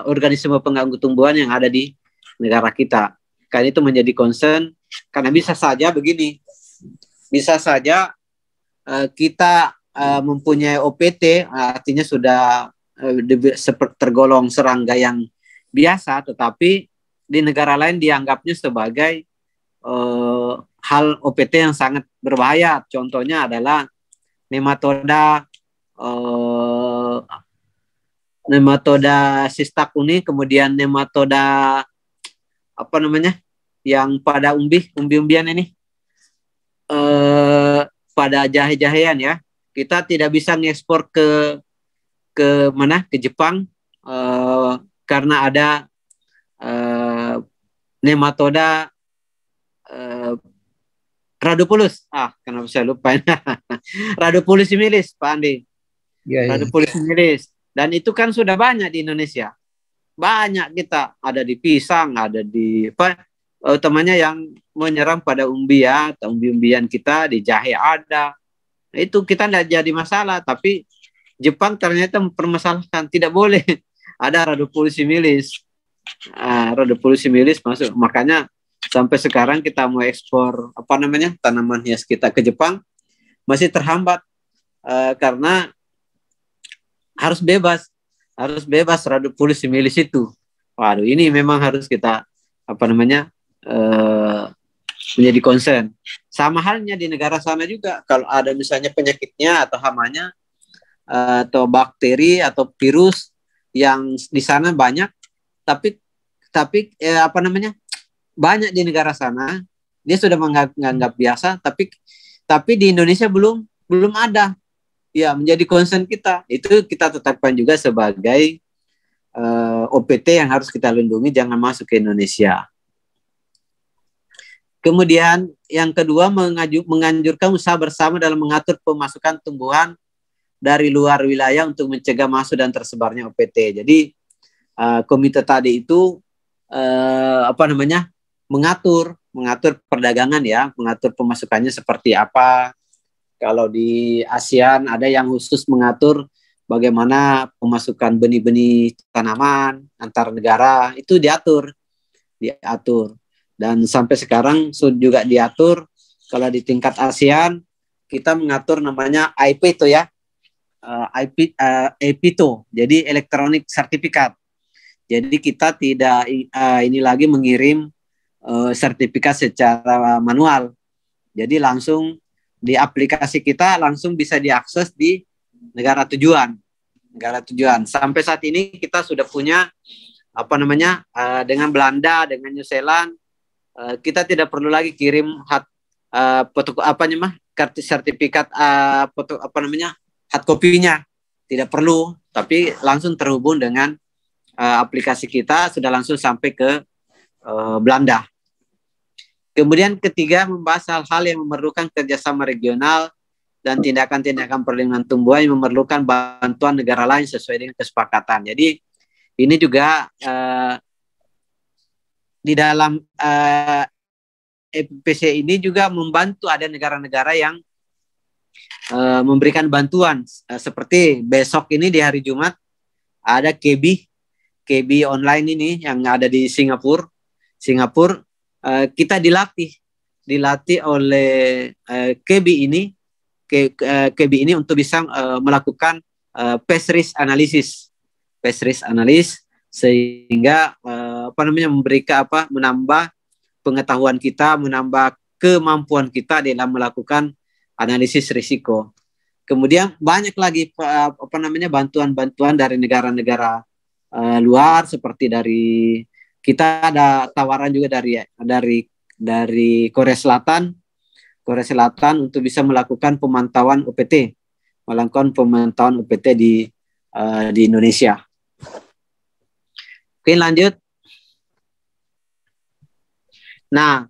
organisme pengganggu tumbuhan yang ada di negara kita. Karena itu menjadi concern, karena bisa saja begini, bisa saja kita mempunyai OPT, artinya sudah tergolong serangga yang biasa, tetapi di negara lain dianggapnya sebagai hal OPT yang sangat berbahaya. Contohnya adalah nematoda sistak kuning, kemudian nematoda yang pada umbi-umbian ini, pada jahe-jahean ya. Kita tidak bisa ngekspor ke Jepang karena ada nematoda Rhodopulus. Kenapa saya lupa? Rhodopulus similis, Pak Andi. Rhodopulus similis. Dan itu kan sudah banyak di Indonesia. Banyak kita, ada di pisang, ada di utamanya yang menyerang pada umbi ya, atau umbi-umbian kita, di jahe ada. Itu kita tidak jadi masalah, tapi Jepang ternyata mempermasalahkan, tidak boleh ada Rhodopulus similis. Rhodopulus similis masuk, makanya sampai sekarang kita mau ekspor tanaman hias kita ke Jepang masih terhambat karena harus bebas Rhodopulus similis itu. Waduh, ini memang harus kita menjadi concern. Sama halnya di negara sana juga, kalau ada misalnya penyakitnya atau hamanya atau bakteri atau virus yang di sana banyak, tapi banyak di negara sana dia sudah menganggap biasa, tapi di Indonesia belum ada. Ya, menjadi concern kita. Itu kita tetapkan juga sebagai OPT yang harus kita lindungi, jangan masuk ke Indonesia. Kemudian yang kedua, menganjurkan usaha bersama dalam mengatur pemasukan tumbuhan dari luar wilayah untuk mencegah masuk dan tersebarnya OPT. Jadi komite tadi itu mengatur perdagangan ya, mengatur pemasukannya seperti apa. Kalau di ASEAN ada yang khusus mengatur bagaimana pemasukan benih-benih tanaman antar negara, itu diatur. Dan sampai sekarang juga diatur. Kalau di tingkat ASEAN kita mengatur namanya IPTO ya, IPTO, jadi elektronik sertifikat. Jadi kita tidak ini lagi mengirim sertifikat secara manual. Jadi langsung di aplikasi kita langsung bisa diakses di negara tujuan. Sampai saat ini kita sudah punya dengan Belanda, dengan New Zealand, kita tidak perlu lagi kirim kartu sertifikat hard copy-nya, tidak perlu, tapi langsung terhubung dengan aplikasi kita, sudah langsung sampai ke Belanda. Kemudian ketiga, membahas hal-hal yang memerlukan kerjasama regional dan tindakan-tindakan perlindungan tumbuhan yang memerlukan bantuan negara lain sesuai dengan kesepakatan. Jadi ini juga di dalam EPPC ini juga membantu ada negara-negara yang memberikan bantuan. Seperti besok ini di hari Jumat ada KB online ini yang ada di Singapura. Kita dilatih oleh KB ini untuk bisa melakukan pest risk analysis sehingga menambah pengetahuan kita, menambah kemampuan kita dalam melakukan analisis risiko. Kemudian banyak lagi bantuan-bantuan dari negara-negara luar, seperti dari kita ada tawaran juga dari Korea Selatan untuk bisa melakukan pemantauan OPT di Indonesia. Oke, lanjut. Nah,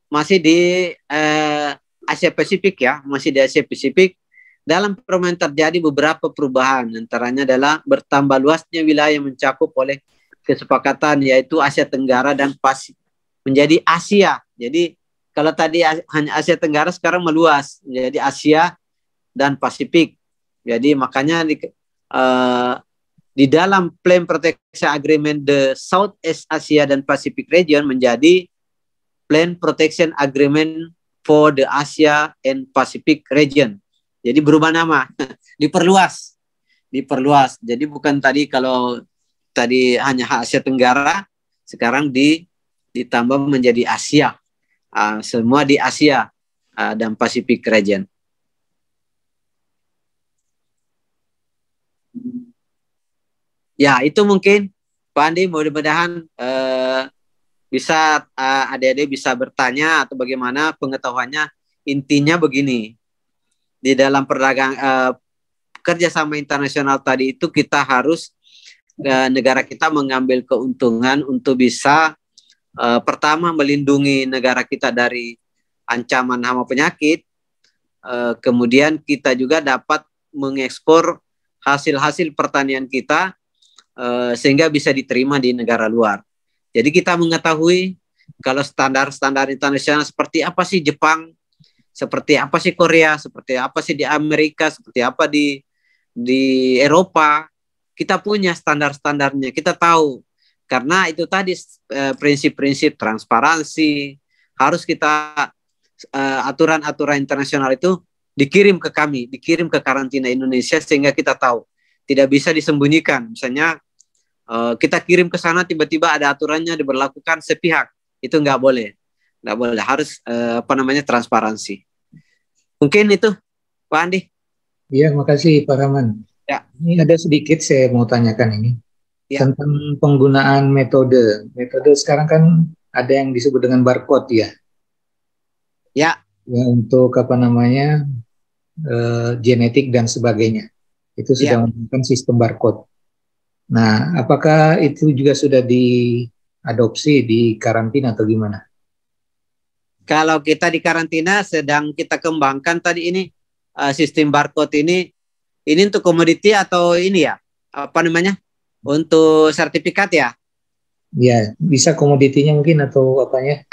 masih di Asia Pasifik ya, dalam permainan terjadi beberapa perubahan, antaranya adalah bertambah luasnya wilayah yang mencakup oleh kesepakatan, yaitu Asia Tenggara dan Pasifik menjadi Asia. Jadi kalau tadi hanya Asia Tenggara, sekarang meluas menjadi Asia dan Pasifik. Jadi makanya di dalam Plan Protection Agreement the Southeast Asia dan Pacific Region menjadi Plan Protection Agreement for the Asia and Pacific Region. Jadi berubah nama, diperluas. Jadi bukan tadi kalau tadi hanya Asia Tenggara, sekarang ditambah menjadi Asia. Semua di Asia dan Pacific Region. Ya, itu mungkin Pak Andi, mudah-mudahan bisa adik-adik bisa bertanya atau bagaimana pengetahuannya. Intinya begini, di dalam kerjasama internasional tadi itu kita harus negara kita mengambil keuntungan untuk bisa pertama melindungi negara kita dari ancaman hama penyakit, kemudian kita juga dapat mengekspor hasil-hasil pertanian kita sehingga bisa diterima di negara luar. Jadi kita mengetahui kalau standar-standar internasional seperti apa sih Jepang, seperti apa sih Korea, seperti apa sih di Amerika, seperti apa di Eropa. Kita punya standar-standarnya, kita tahu. Karena itu tadi prinsip-prinsip transparansi, harus kita aturan-aturan internasional itu dikirim ke kami, dikirim ke karantina Indonesia sehingga kita tahu. Tidak bisa disembunyikan. Misalnya kita kirim ke sana tiba-tiba ada aturannya diberlakukan sepihak. Itu nggak boleh. Nggak boleh, harus transparansi. Mungkin itu, Pak Andi. Iya, makasih Pak Rahman. Ya. Ini ada sedikit saya mau tanyakan ini. Ya. Tentang penggunaan metode. Metode sekarang kan ada yang disebut dengan barcode ya. Ya. Ya, untuk apa namanya genetik dan sebagainya. Itu sudah menggunakan sistem barcode. Nah, apakah itu juga sudah diadopsi di karantina atau gimana? Kalau kita di karantina sedang kita kembangkan tadi ini sistem barcode ini untuk komoditi atau ini ya? Apa namanya? Untuk sertifikat ya? Ya, bisa komoditinya mungkin atau apanya?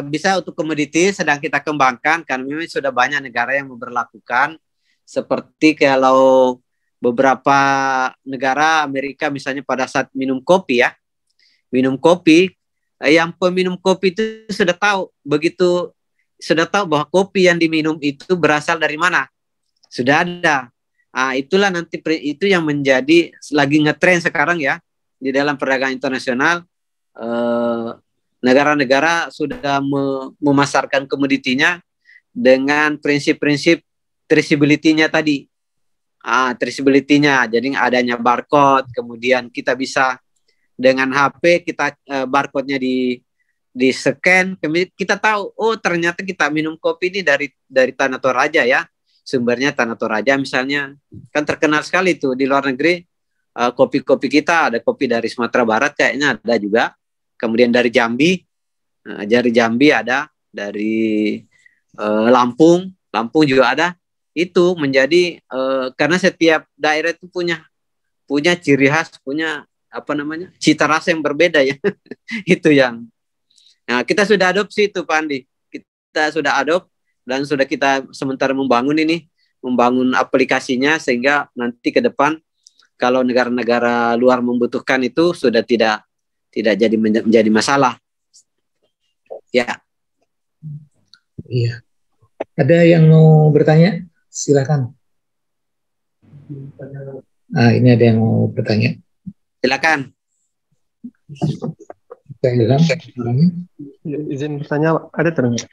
Bisa untuk komoditi sedang kita kembangkan karena memang sudah banyak negara yang memberlakukan, seperti kalau beberapa negara Amerika misalnya pada saat minum kopi yang peminum kopi itu sudah tahu bahwa kopi yang diminum itu berasal dari mana, sudah ada. Itulah nanti itu yang menjadi lagi ngetren sekarang ya di dalam perdagangan internasional. Negara-negara sudah memasarkan komoditinya dengan prinsip-prinsip traceability-nya tadi. Traceability-nya, jadi adanya barcode, kemudian kita bisa dengan HP kita barcode-nya di scan, kemudian kita tahu, oh ternyata kita minum kopi ini dari Tanah Toraja ya, sumbernya Tanah Toraja misalnya, kan terkenal sekali tuh di luar negeri. Kopi-kopi kita ada kopi dari Sumatera Barat kayaknya ada juga. Kemudian dari Jambi ada, dari Lampung juga ada. Itu menjadi karena setiap daerah itu punya ciri khas, punya apa namanya, cita rasa yang berbeda ya. Itu yang. Nah, kita sudah adopsi itu Pak Andi. Kita sudah adopt dan sudah kita sementara membangun aplikasinya sehingga nanti ke depan kalau negara-negara luar membutuhkan itu sudah tidak jadi menjadi masalah. Ya. Iya. Ada yang mau bertanya? Silakan. Ini ada yang mau bertanya. Silakan. Izin bertanya, ada terdengar?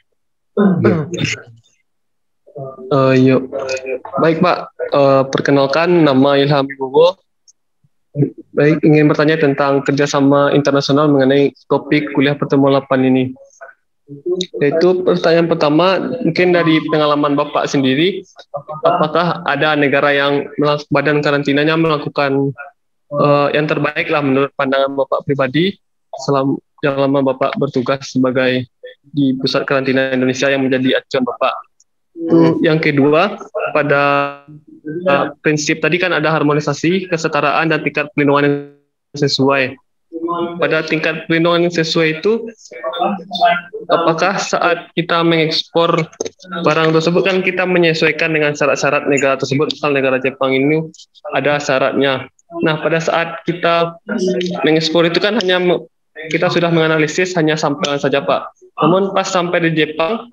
Yuk. Baik Pak, perkenalkan nama Ilham Wibowo. Baik, ingin bertanya tentang kerjasama internasional mengenai topik kuliah pertemuan 8 ini. Yaitu pertanyaan pertama, mungkin dari pengalaman Bapak sendiri, apakah ada negara yang badan karantinanya melakukan yang terbaik lah menurut pandangan Bapak pribadi selama Bapak bertugas sebagai di pusat karantina Indonesia yang menjadi acuan Bapak? Itu yang kedua, pada prinsip tadi kan ada harmonisasi, kesetaraan, dan tingkat perlindungan yang sesuai. Pada tingkat perlindungan yang sesuai itu, apakah saat kita mengekspor barang tersebut kan kita menyesuaikan dengan syarat-syarat negara tersebut? Misal negara Jepang ini ada syaratnya. Nah, pada saat kita mengekspor itu kan kita sudah menganalisis hanya sampaian saja Pak. Namun pas sampai di Jepang,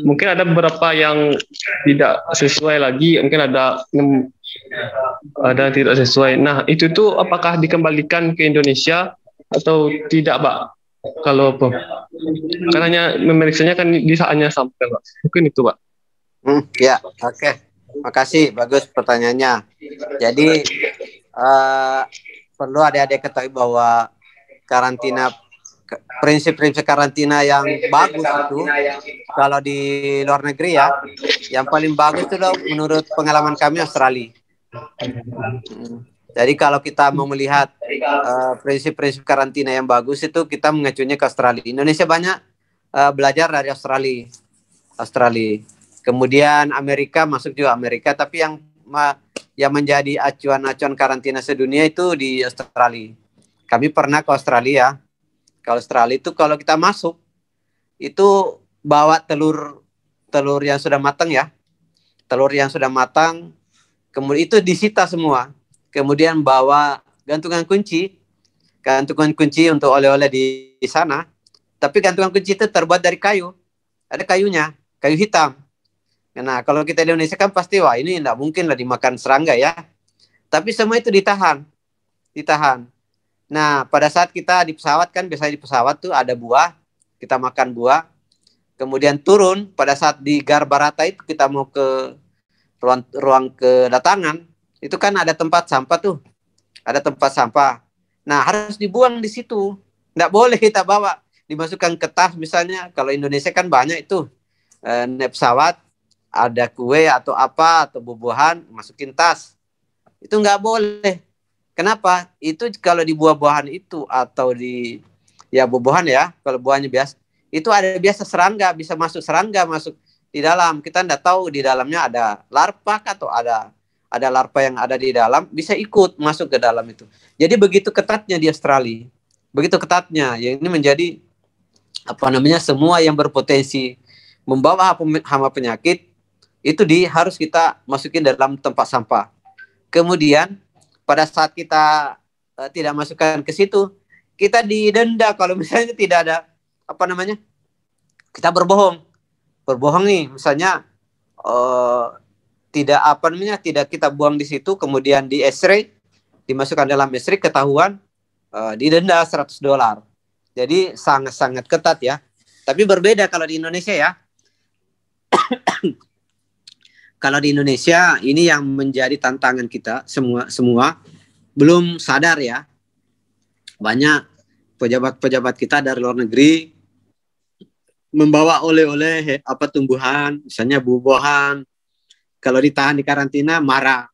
mungkin ada beberapa yang tidak sesuai lagi, mungkin ada yang tidak sesuai. Nah, itu tuh apakah dikembalikan ke Indonesia atau tidak Pak? Kalau karena memeriksanya kan di saatnya sampai Pak. Mungkin itu Pak. Ya, oke. Makasih, bagus pertanyaannya. Jadi perlu adik-adik ketahui bahwa prinsip-prinsip karantina yang bagus itu kalau di luar negeri ya, yang paling bagus itu menurut pengalaman kami Australia. Jadi kalau kita mau melihat prinsip-prinsip karantina yang bagus itu kita mengacunya ke Australia. Indonesia banyak belajar dari Australia. Kemudian Amerika masuk juga Amerika, tapi yang menjadi acuan karantina sedunia itu di Australia. Kami pernah ke Australia. Ke Australia itu kalau kita masuk itu bawa telur yang sudah matang ya. Telur yang sudah matang, kemudian itu disita semua. Kemudian bawa gantungan kunci untuk oleh-oleh di sana. Tapi gantungan kunci itu terbuat dari kayu. Ada kayunya, kayu hitam. Nah, kalau kita di Indonesia kan pasti wah ini tidak mungkin lah dimakan serangga ya. Tapi semua itu ditahan. Nah, pada saat kita di pesawat kan biasanya di pesawat tuh ada buah, kita makan buah. Kemudian turun pada saat di Garbarata itu kita mau ke ruang kedatangan, itu kan ada tempat sampah tuh. Ada tempat sampah. Nah, harus dibuang di situ. Nggak boleh kita bawa, dimasukkan ke tas misalnya. Kalau Indonesia kan banyak itu naik pesawat, ada kue atau apa atau buah-buahan masukin tas. Itu nggak boleh. Kenapa? Itu kalau di buah-buahan itu atau di ya buah-buahan ya, kalau buahnya biasa, itu ada biasa serangga, bisa masuk serangga masuk di dalam. Kita nggak tahu di dalamnya ada larva atau ada larva yang ada di dalam, bisa ikut masuk ke dalam itu. Jadi begitu ketatnya di Australia. Begitu ketatnya. Ya ini menjadi apa namanya, semua yang berpotensi membawa hama penyakit itu harus kita masukin dalam tempat sampah. Kemudian pada saat kita tidak masukkan ke situ, kita didenda kalau misalnya tidak ada apa namanya, kita berbohong nih, misalnya tidak apa namanya, tidak kita buang di situ, kemudian di X-ray, dimasukkan dalam X-ray, ketahuan, didenda $100. Jadi sangat-sangat ketat ya. Tapi berbeda kalau di Indonesia ya. Kalau di Indonesia ini yang menjadi tantangan kita semua belum sadar ya. Banyak pejabat-pejabat kita dari luar negeri membawa oleh-oleh apa tumbuhan, misalnya buah-buahan. Kalau ditahan di karantina marah.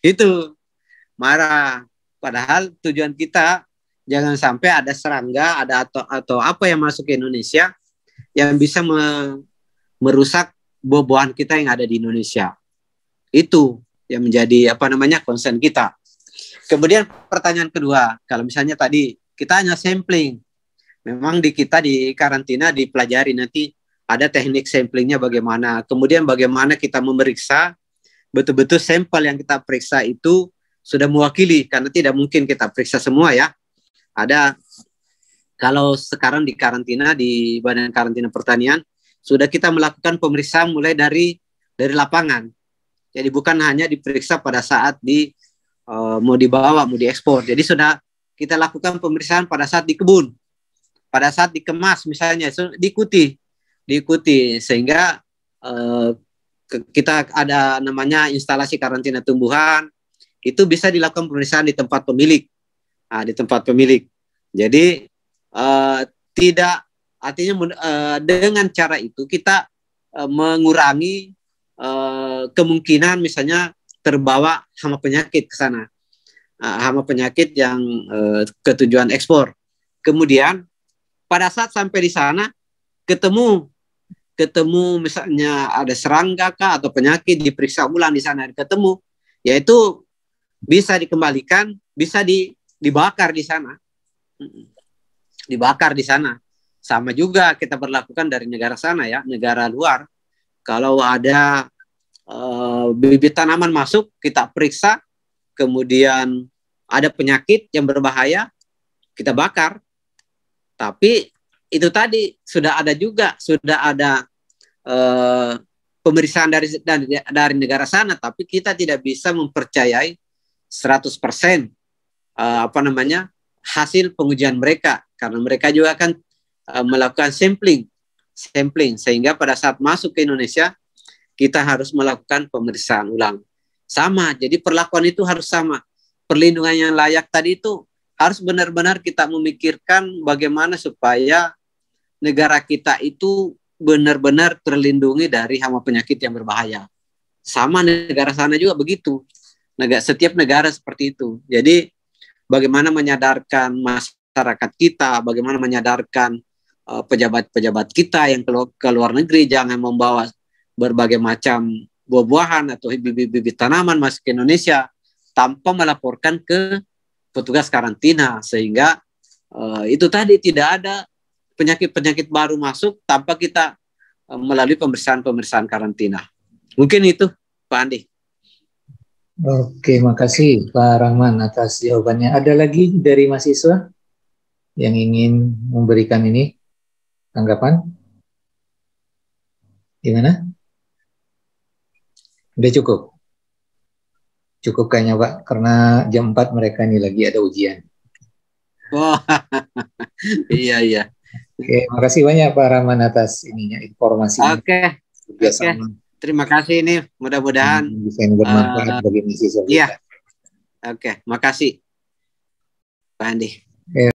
Itu marah. Padahal tujuan kita jangan sampai ada serangga, ada atau apa yang masuk ke Indonesia yang bisa merusak buah-buahan kita yang ada di Indonesia. Itu yang menjadi apa namanya concern kita. Kemudian pertanyaan kedua, kalau misalnya tadi kita hanya sampling, memang kita di karantina dipelajari nanti ada teknik samplingnya bagaimana. Kemudian bagaimana kita memeriksa betul-betul sampel yang kita periksa itu sudah mewakili, karena tidak mungkin kita periksa semua ya. Ada, kalau sekarang di karantina, di Badan Karantina Pertanian, sudah kita melakukan pemeriksaan mulai dari lapangan. Jadi bukan hanya diperiksa pada saat mau dibawa, mau diekspor. Jadi sudah kita lakukan pemeriksaan pada saat di kebun, pada saat dikemas misalnya, diikuti sehingga kita ada namanya instalasi karantina tumbuhan, itu bisa dilakukan pemeriksaan di tempat pemilik. Di tempat pemilik. Jadi tidak, artinya dengan cara itu kita mengurangi kemungkinan misalnya terbawa hama penyakit ke sana. Hama penyakit yang ke tujuan ekspor. Kemudian pada saat sampai di sana ketemu misalnya ada serangga kah atau penyakit, diperiksa ulang di sana ketemu, yaitu bisa dikembalikan, bisa dibakar di sana. Dibakar di sana. Sama juga kita berlakukan dari negara sana ya, negara luar. Kalau ada bibit tanaman masuk, kita periksa, kemudian ada penyakit yang berbahaya, kita bakar. Tapi itu tadi sudah ada pemeriksaan dari negara sana, tapi kita tidak bisa mempercayai 100% apa namanya hasil pengujian mereka, karena mereka juga akan melakukan sampling, sehingga pada saat masuk ke Indonesia kita harus melakukan pemeriksaan ulang. Sama, jadi perlakuan itu harus sama. Perlindungan yang layak tadi itu harus benar-benar kita memikirkan bagaimana supaya negara kita itu benar-benar terlindungi dari hama penyakit yang berbahaya. Sama negara sana juga begitu. Setiap negara seperti itu. Jadi bagaimana menyadarkan masyarakat kita, bagaimana menyadarkan pejabat-pejabat kita yang ke luar negeri jangan membawa berbagai macam buah-buahan atau bibit-bibit tanaman masuk ke Indonesia tanpa melaporkan ke petugas karantina, sehingga itu tadi tidak ada penyakit-penyakit baru masuk tanpa kita melalui pemeriksaan karantina. Mungkin itu, Pak Andi. Oke, makasih Pak Rahman atas jawabannya. Ada lagi dari mahasiswa yang ingin memberikan ini tanggapan? Gimana? Udah cukup? Cukup kayaknya Pak, karena jam 4 mereka ini lagi ada ujian. Wah, iya. Oke, makasih banyak Pak Rahman atas informasinya. Oke. Terima kasih, ini mudah-mudahan bisa bermanfaat bagi mahasiswa kita. Iya. Oke, makasih Pak Andi.